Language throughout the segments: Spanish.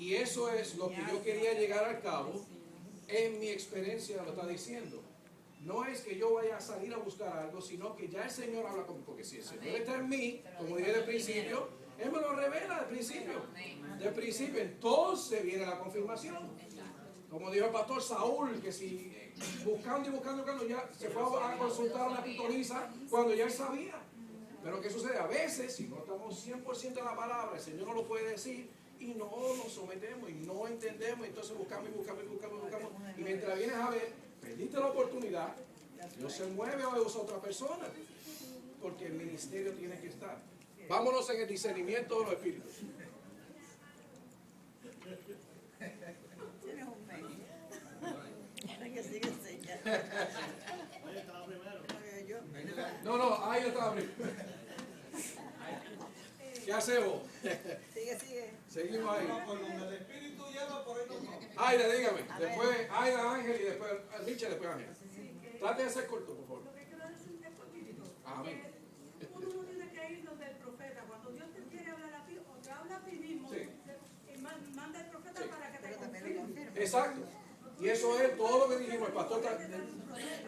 Y eso es lo que yo quería llegar al cabo. En mi experiencia lo está diciendo. No es que yo vaya a salir a buscar algo, sino que ya el Señor habla conmigo. Porque si el Señor está en mí, como dije del principio, Él me lo revela del principio. Del principio, entonces viene la confirmación. Como dijo el pastor Saúl, que si buscando y buscando, ya se fue a consultar a una pitonisa cuando ya él sabía. Pero ¿qué sucede? A veces, si no estamos 100% en la palabra, el Señor no lo puede decir y no nos sometemos y no entendemos, entonces buscamos y buscamos y buscamos y buscamos. Y mientras vienes a ver, perdiste la oportunidad, Dios se mueve o usa otra persona, porque el ministerio tiene que estar. Vámonos en el discernimiento de los espíritus. Tienes un mail. Que sigue enseñando. No, ahí estaba primero. ¿Qué hacemos? Sigue. Seguimos ahí. Por donde el espíritu lleva, por ahí nos vamos. Aida, dígame. Después Aida, Ángel y después Richard, después Ángel. Trate de ser corto, por favor. Lo que quiero decir es cortito. Amén. Uno no tiene que ir donde el profeta. Cuando Dios te quiere hablar a ti, o te habla a ti mismo, Sí. y manda el profeta Sí. para que te Pero también le confirme. confirma. Exacto. Y eso es todo lo que dijimos, el pastor.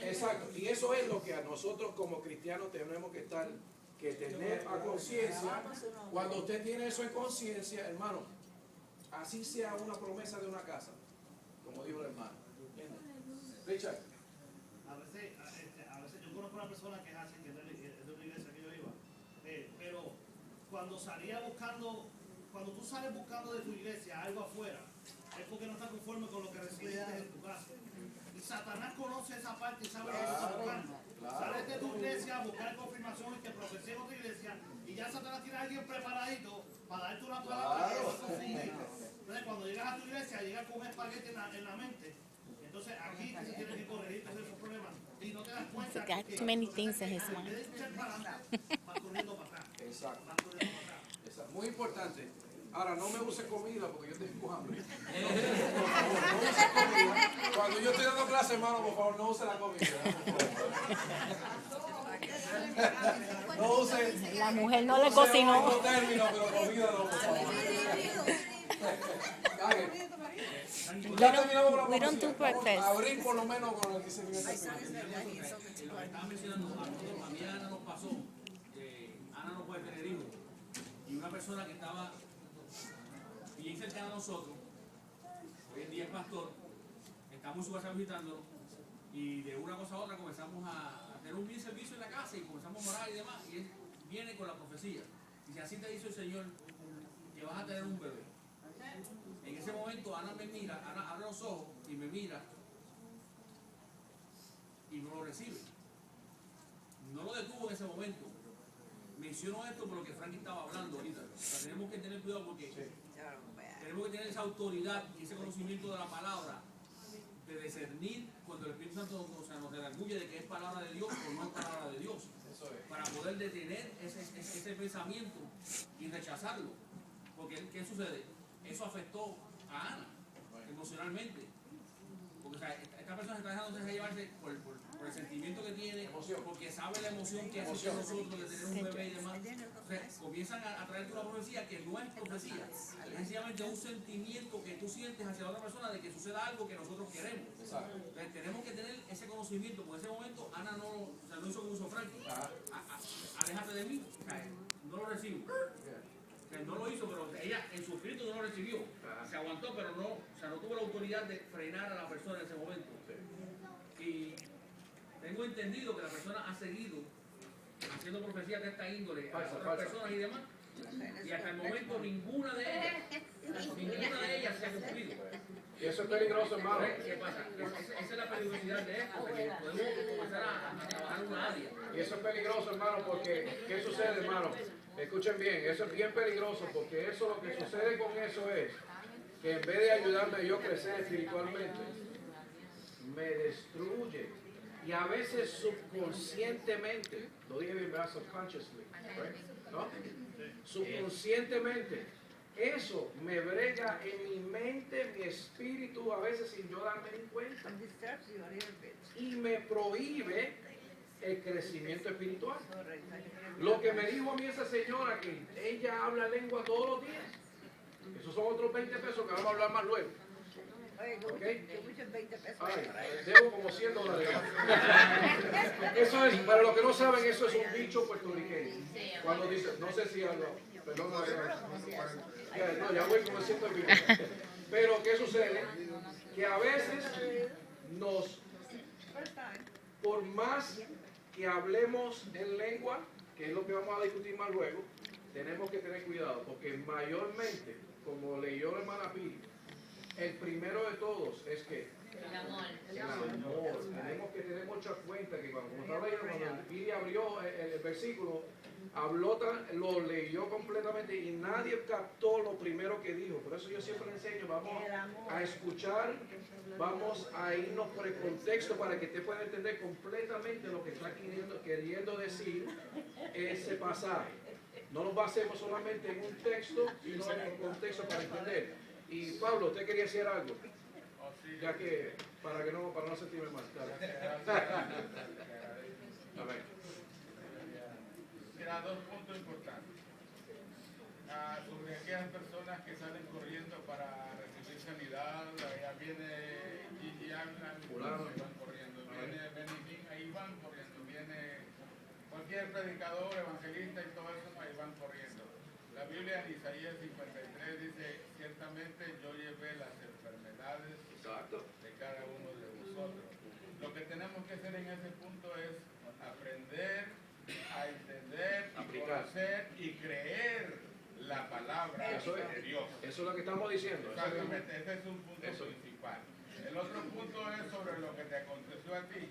Exacto. Y eso es lo que a nosotros como cristianos tenemos que estar, que tener a conciencia. Cuando usted tiene eso en conciencia, hermano, así sea una promesa de una casa, como dijo el hermano. ¿Entiendes? Richard. A veces yo conozco una persona que es así, que es de una iglesia que yo iba, pero cuando tú sales buscando de tu iglesia algo afuera, es porque no estás conforme con lo que recibiste en tu casa. Y Satanás conoce esa parte y sabe lo que estás buscando. Sales de tu iglesia a buscar confirmación y que profecía en otra iglesia, y ya Satanás tiene a alguien preparadito para darte una palabra que no vas a confundir. Entonces cuando llegas a tu iglesia, llegas con un espagueti en la mente. Entonces aquí tú tienes que corregir todos esos problemas y no te das cuenta He's got too many things in his en mind. vez de echar para adelante, vas corriendo para acá. Exacto. Vas corriendo para acá. Exacto. Muy importante. Ahora, no me use comida porque yo tengo hambre. Por favor, no use comida. Cuando yo estoy dando clase, hermano, por favor, no use la comida. No use. La mujer no le use cocinó. otro término, pero comida no, por favor. We don't do breakfast. Abrir por lo menos con el discernimiento espiritual. Lo que estaba mencionando, a mí Ana nos pasó, Ana no puede tener hijos, y una persona que estaba bien cercana a nosotros, hoy en día es pastor, estamos en su casa visitándolo, y de una cosa a otra comenzamos a tener un bien servicio en la casa y comenzamos a orar y demás, y él viene con la profecía. Dice, así te dice el Señor, que vas a tener un bebé. En ese momento Ana me mira, Ana abre los ojos y me mira y no lo recibe. No lo detuvo en ese momento. Menciono esto por lo que Frankie estaba hablando ahorita. O sea, tenemos que tener cuidado porque tenemos que tener esa autoridad y ese conocimiento de la palabra, de discernir cuando el Espíritu Santo nos redarguye de que es palabra de Dios o no es palabra de Dios, para poder detener ese pensamiento y rechazarlo. Porque ¿qué sucede? Eso afectó a Ana emocionalmente. Porque o sea, esta persona está dejándose llevarse por el sentimiento que tiene, porque sabe la emoción que hace nosotros de tener un bebé y demás. O sea, comienzan a traerte una profecía que no es profecía, es sencillamente un sentimiento que tú sientes hacia la otra persona de que suceda algo que nosotros queremos. Entonces, tenemos que tener ese conocimiento, porque en ese momento Ana no hizo como hizo Frankie. Aléjate de mí, o sea, no lo recibo. O sea, no lo hizo, pero ella en su espíritu no lo recibió. Se aguantó, pero no tuvo la autoridad de frenar a la persona en ese momento. Y tengo entendido que la persona ha seguido haciendo profecías de esta índole a otras personas y demás. Y hasta el momento ninguna de ellas se ha cumplido. Y eso es peligroso, hermano. ¿Qué pasa? Esa es la peligrosidad de esto, de que podemos comenzar a trabajar en una área. Y eso es peligroso, hermano, porque ¿qué sucede, hermano? Escuchen bien, eso es bien peligroso, porque eso lo que sucede con eso es que en vez de ayudarme a yo crecer espiritualmente, me destruye. Y a veces subconscientemente, lo dije bien, ¿verdad? Subconsciously, right? ¿No? Subconscientemente, eso me brega en mi mente, mi espíritu, a veces sin yo darme ni cuenta. Y me prohíbe el crecimiento espiritual. Lo que me dijo a mí esa señora, que ella habla lengua todos los días, esos son otros 20 pesos que vamos hablar más luego. Oye, Ok. que muchos 20 pesos. Ay, debo como $100. Eso es, para los que no saben, eso es un dicho puertorriqueño. Cuando dice, no sé si algo, perdón, no, ya voy como 100 y pico. Pero ¿qué sucede? Que a veces por más que hablemos en lengua, que es lo que vamos a discutir más luego, tenemos que tener cuidado, porque mayormente, como leyó la hermana Pili, el primero de todos es que el amor. Tenemos que tener mucha cuenta que cuando estaba leyendo, cuando Pili abrió el versículo, lo leyó completamente y nadie captó lo primero que dijo. Por eso yo siempre le enseño, vamos a escuchar, vamos a irnos por el contexto para que usted pueda entender completamente lo que está queriendo decir ese pasaje. No nos basemos solamente en un texto, sino en el contexto para entender. Y Pablo, usted quería decir algo, ya que para no sentirme mal. A ver. Mira, dos puntos importantes. Sobre aquellas personas que salen corriendo para recibir sanidad, allá viene Gigi Allan, ahí van corriendo, viene Benedín, ahí van corriendo, viene cualquier predicador, evangelista y todo eso, ahí van corriendo. La Biblia en Isaías 53 dice, ciertamente yo llevé las enfermedades de cada uno de vosotros. Lo que tenemos que hacer en ese punto es aprender a entender, conocer y creer la palabra de Dios. Eso es lo que estamos diciendo. Exactamente, ese es un punto principal. El otro punto es sobre lo que te aconteció a ti.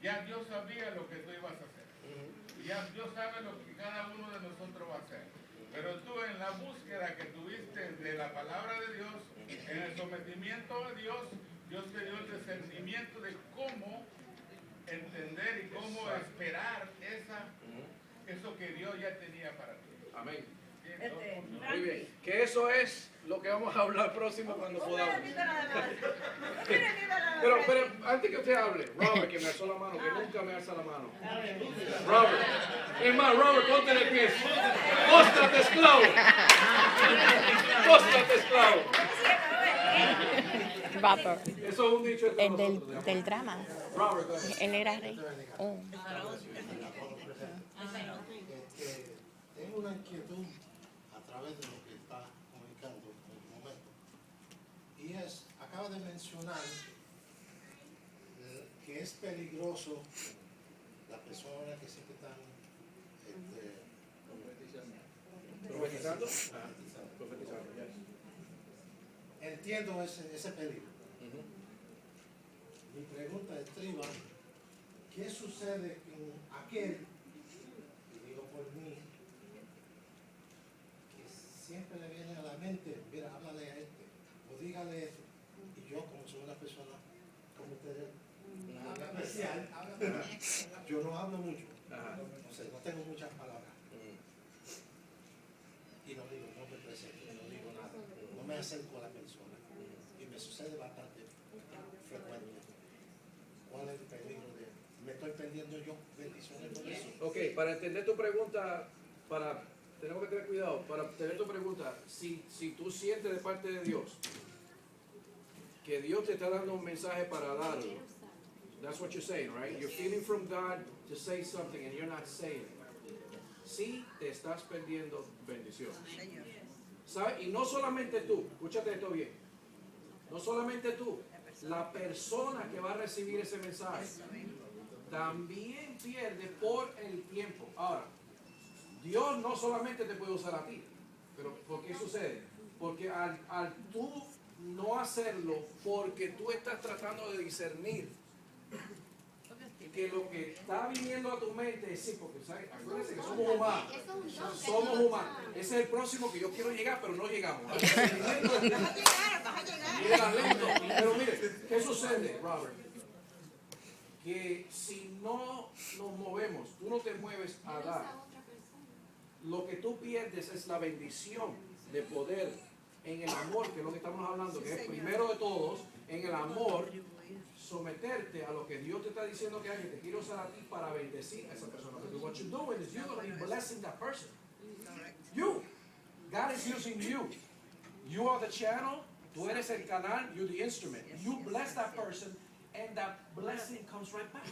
Ya Dios sabía lo que tú ibas a hacer. Ya Dios sabe lo que cada uno de nosotros va a hacer. Pero tú en la búsqueda que tuviste de la palabra de Dios, en el sometimiento a Dios, Dios te dio el discernimiento de cómo entender y cómo esperar eso que Dios ya tenía para ti. Amén. Muy Frankie, bien. Que eso es lo que vamos a hablar próximo cuando podamos. Pero antes que usted hable, Robert, que me alzó la mano, que nunca me alza la mano. Robert, es más, Robert, ponte de pie. Póstrate, esclavo. Póstrate, esclavo. Robert, Eso es un dicho de el todos nosotros. del drama. Robert, go ahead. Él era rey. Oh. Tengo una inquietud a través de lo que está comunicando en el momento. Y es, acaba de mencionar que es peligroso la persona que siempre están ¿Profetizando? Profetizando, yes. entiendo ese peligro. Mi pregunta estriba, ¿qué sucede con aquel, y digo por mí, que siempre le viene a la mente, mira, háblale a este, o dígale esto, y yo como soy una persona como ustedes, nada especial, yo no hablo mucho, o sea, no tengo muchas palabras, y no digo, no me presento, no digo nada, no me acerco a la persona, y me sucede bastante frecuente. ¿Cuál es el peligro de me estoy perdiendo yo bendiciones por eso? Ok, para entender tu pregunta, tenemos que tener cuidado, para entender tu pregunta, si tú sientes de parte de Dios que Dios te está dando un mensaje para darlo, that's what you're saying, right? You're feeling from God to say something and you're not saying it. Sí te estás perdiendo bendición. ¿Sabes? Y no solamente tú, escúchate esto bien, no solamente tú, la persona que va a recibir ese mensaje también pierde por el tiempo. Ahora, Dios no solamente te puede usar a ti, pero ¿por qué sucede? Porque al tú no hacerlo, porque tú estás tratando de discernir que lo que está viniendo a tu mente es sí, porque ¿sabes? Acuérdense que somos humanos. Somos humanos. Ese es el próximo que yo quiero llegar, pero no llegamos. Mira, lento. Pero mire, ¿qué sucede, Robert? Que si no nos movemos, tú no te mueves a dar, lo que tú pierdes es la bendición de poder en el amor, que es lo que estamos hablando, que es primero de todos, en el amor, someterte a lo que Dios te está diciendo que hay, que te quiere usar a ti para bendecir a esa persona. Porque what you're doing is you're going to be blessing that person. You. God is using you. You are the channel Tú eres el canal, you're the instrument. You bless that person and that blessing comes right back.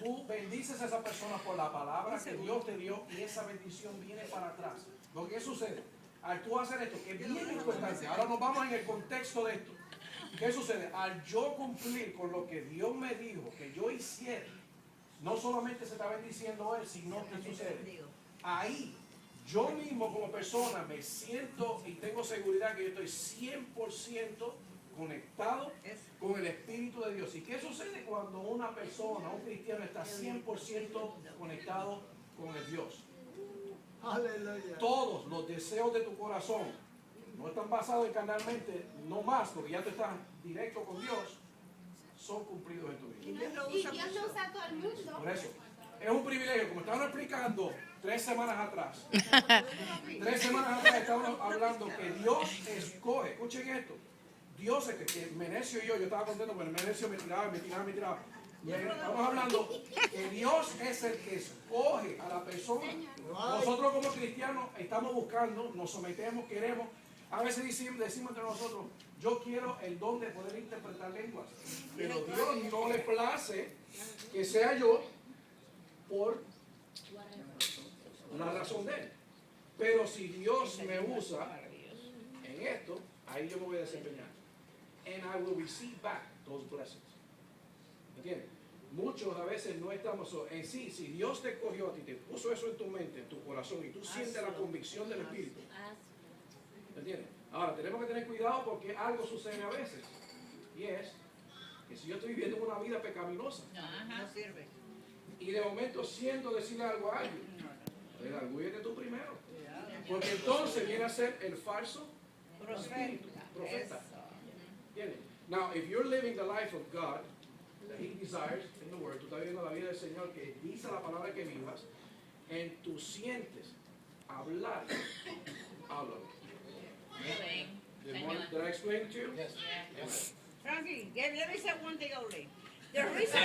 Tú bendices a esa persona por la palabra que Dios te dio y esa bendición viene para atrás. Porque ¿qué sucede? Al tú hacer esto, que es bien importante, ahora nos vamos en el contexto de esto. ¿Qué sucede? Al yo cumplir con lo que Dios me dijo que yo hiciera, no solamente se está bendiciendo Él, sino que sucede. Ahí, yo mismo como persona me siento y tengo seguridad que yo estoy 100% conectado con el Espíritu de Dios. ¿Y qué sucede cuando una persona, un cristiano, está 100% conectado con el Dios? Aleluya. Todos los deseos de tu corazón no están basados en carnalmente, no más, porque ya tú estás directo con Dios, son cumplidos en tu vida. Y Dios lo Y usa Dios mucho. no usa a todo el mundo. Por eso, es un privilegio, como estaban explicando 3 semanas atrás. 3 semanas atrás estábamos hablando que Dios escoge, escuchen esto, Dios es que Menecio y yo estaba contento porque Menecio me tiraba. Estamos hablando que Dios es el que escoge a la persona. Nosotros como cristianos estamos buscando, nos sometemos, queremos. A veces decimos entre nosotros, yo quiero el don de poder interpretar lenguas. Pero Dios no le place que sea yo por una razón de Él. Pero si Dios me usa en esto, ahí yo me voy a desempeñar. And I will receive back those blessings. ¿Entiendes? Muchos a veces no estamos en sí. Si Dios te cogió a ti, te puso eso en tu mente, en tu corazón, y tú sientes la convicción del Espíritu. ¿Entiendes? Ahora, tenemos que tener cuidado porque algo sucede a veces. Y es que si yo estoy viviendo una vida pecaminosa, No sirve. y de momento siento decirle algo a alguien, orgúllate tú primero. Porque entonces viene a ser el falso espíritu, profeta. ¿Entiendes? Now, if you're living the life of God, that He desires in the Word, tú estás viviendo la vida del Señor que dice la palabra que vivas, y tú sientes hablar, háblalo. Did I explain it to you? Yes. Yes. Frankie, let me say one thing only. The reason,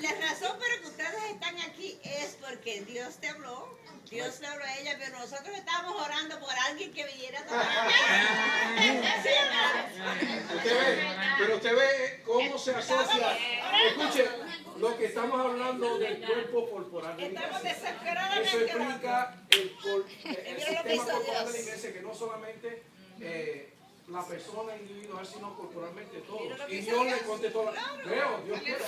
la razón por la que ustedes están aquí es porque Dios te habló, Dios le habló a ella, pero nosotros estábamos orando por alguien que viniera también. Usted ve, pero usted ve cómo se asocia. Escuche, lo que estamos hablando del cuerpo corporal de la Estamos iglesia. desesperadamente Eso explica el Mira lo que sistema hizo corporal de la Dios. iglesia, que no solamente la persona individual, sino corporalmente todos. Mira lo que Y hizo Dios le Dios. contestó, creo, Dios quiere,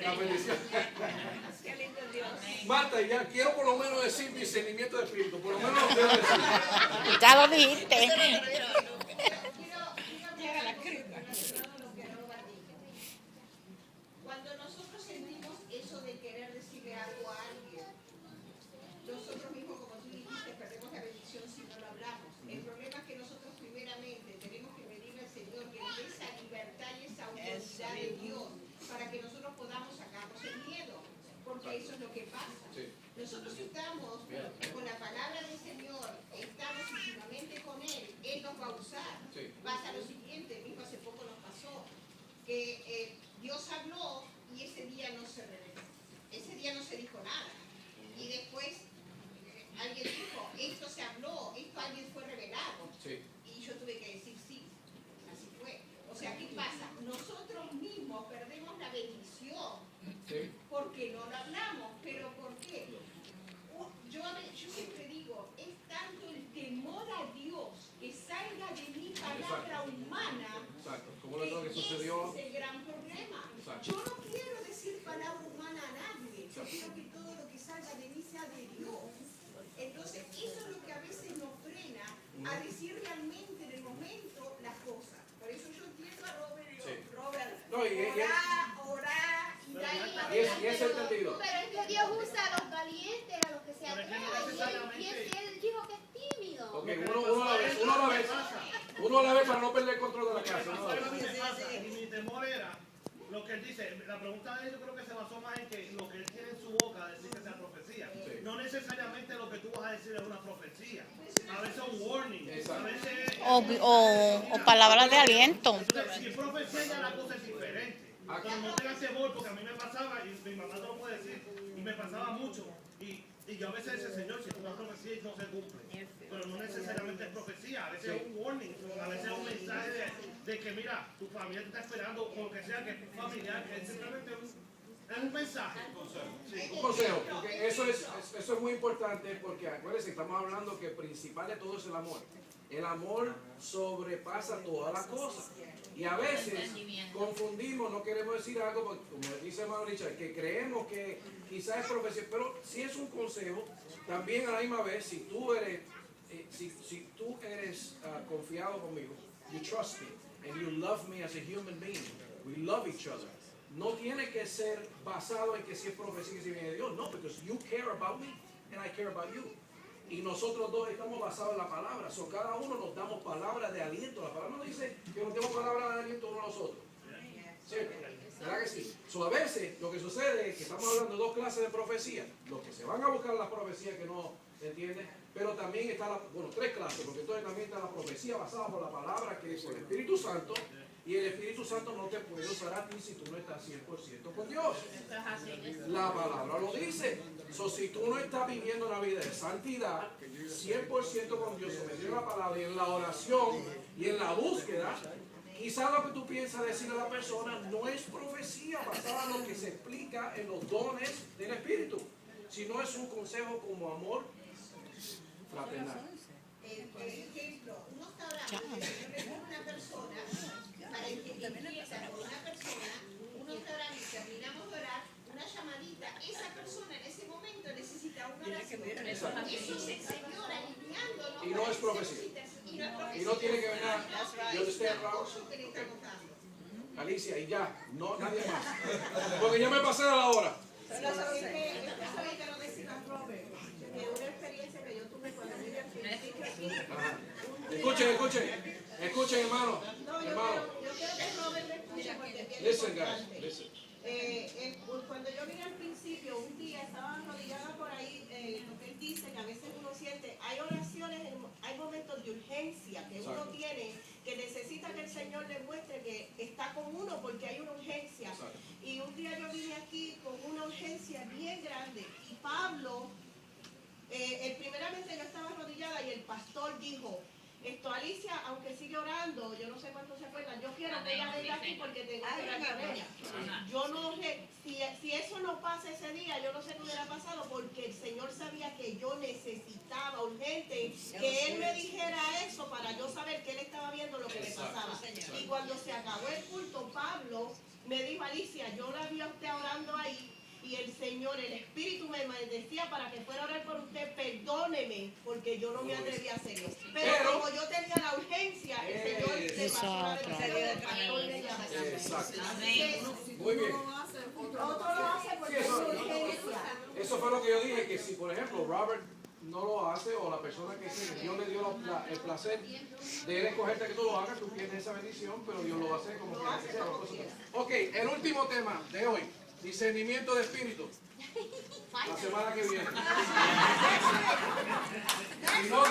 la bendición. Qué lindo Dios. Marta, ya quiero por lo menos decir discernimiento de espíritu, por lo menos lo quiero decir. Ya lo dijiste. Llega la cripa. Cuando nosotros sentimos eso de querer decirle algo a alguien, nosotros mismos, como tú dijiste, perdemos la bendición si no lo hablamos. El problema es que nosotros primeramente tenemos que pedirle al Señor que nos dé esa libertad y esa autoridad de Dios para que nosotros podamos sacarnos el miedo, porque eso es lo que pasa. Nosotros estamos con la palabra del Señor, estamos íntimamente con Él, Él nos va a usar. Pasa lo siguiente, mismo hace poco nos pasó, que Dios habló y ese día no se reveló, ese día no se dijo nada. Y después alguien dijo, esto se habló, esto alguien fue revelado. Y yo tuve que decir sí, así fue. O sea, ¿qué pasa? Nosotros mismos perdemos la bendición porque no lo hablamos. ¿Pero por qué? Yo siempre digo, es tanto el temor a Dios que salga de mi palabra humana. Exacto, como lo que sucedió. Ese es el gran problema. Exacto. Yo no quiero decir palabra humana a nadie. Yo quiero que todo lo que salga de mí sea de Dios. Entonces, eso es lo que a veces nos frena a decir realmente en el momento las cosas. Por eso yo entiendo a Robert y digo, Robert, No, orá, y de ahí y es entendido. Pero es que Dios usa a los valientes, a los que se Pero es que no atreven. necesariamente- Y él dijo que es tímido. Ok, uno a la vez para no perder el control de la casa. uno a la ¿Sabes vez. lo que pasa? Y mi temor era lo que él dice. La pregunta de él yo creo que se basó más en que lo que él tiene en su boca decir que sea profecía. No necesariamente lo que tú vas a decir es una profecía. A veces es un warning. A veces O palabras de aliento. entonces, si es profecía ya la cosa es diferente. Pero no tengas temor porque a mí me pasaba, y mi mamá te lo puede decir, y me pasaba mucho. Y yo a veces decía, Señor, si es una profecía y no se cumple. Pero no necesariamente es profecía. veces es un warning, a veces es un mensaje de que mira, tu familia te está esperando, o lo que sea, que es tu familiar, que es simplemente un mensaje. Un consejo, porque eso es muy importante, porque acuérdense, estamos hablando que el principal de todo es el amor. El amor sobrepasa todas las cosas. Y a veces confundimos, no queremos decir algo, porque, como dice hermano Richard, que creemos que quizás es profesión, pero si es un consejo, también a la misma vez, si tú eres, confiado conmigo, you trust me, and you love me as a human being, we love each other. No tiene que ser basado en que si es profecía, que si viene de Dios, no, because you care about me, and I care about you. Y nosotros dos estamos basados en la palabra. So, cada uno nos damos palabras de aliento. La palabra no dice que nos demos palabras de aliento uno a los otros. ¿Cierto? ¿Verdad que sí? So, a veces lo que sucede es que estamos hablando de dos clases de profecía. Los que se van a buscar la profecía que no entienden, pero también está tres clases, porque entonces también está la profecía basada por la palabra, que es el Espíritu Santo. Y el Espíritu Santo no te puede usar a ti si tú no estás 100% con Dios. La palabra lo dice. So, si tú no estás viviendo una vida de santidad, 100% con Dios, sometido a la palabra y en la oración y en la búsqueda, quizás lo que tú piensas decirle a la persona no es profecía basada en lo que se explica en los dones del Espíritu, sino es un consejo como amor fraternal. Ejemplo, uno está orando, el Señor le pone una persona para que empieza con una persona, uno está orando y terminamos de orar, una llamadita, esa persona en ese momento necesita una oración. Eso es el Señor alineándonos. Y no es profecía. Y no tiene que ver nada. Yo estoy Alicia, y ya, no nadie más. Porque ya me pasé de la hora. Una experiencia que yo tuve cuando vine al principio aquí. Escuchen, hermano. No, yo quiero que Robert me escuche porque tiene Listen, guys, listen. Cuando yo vine al principio, un día estaba arrodillada por ahí, lo que él dice, que a veces uno siente, hay oraciones, hay momentos de urgencia que uno tiene, que necesita que el Señor le muestre que está con uno porque hay una urgencia. Y un día yo vine aquí con una urgencia bien grande y Pablo, primeramente yo estaba arrodillada y el pastor dijo, Alicia, aunque sigue orando, yo no sé cuántos se acuerdan, yo quiero que ella venga aquí porque tengo que orar con ella. Yo no sé, si eso no pasa ese día, yo no sé qué hubiera pasado porque el Señor sabía que yo necesitaba urgente que Él me dijera eso para yo saber que Él estaba viendo lo que me pasaba. Y cuando se acabó el culto, Pablo me dijo, Alicia, yo la vi a usted orando ahí. Y el Señor, el Espíritu me decía para que fuera a orar por usted, perdóneme, porque yo no me atreví a hacerlo. Pero como yo tenía la urgencia, el Señor le pasó la Exacto. Muy bien. Otro lo hace porque es urgencia. Eso fue lo que yo dije, que si por ejemplo Robert no lo hace, o la persona que Dios le dio el placer de él escogerte que tú lo hagas, tú tienes esa bendición, pero Dios lo va a hacer como quiera que sea. Ok, el último tema de hoy. Discernimiento de espíritu. La semana que viene. Si no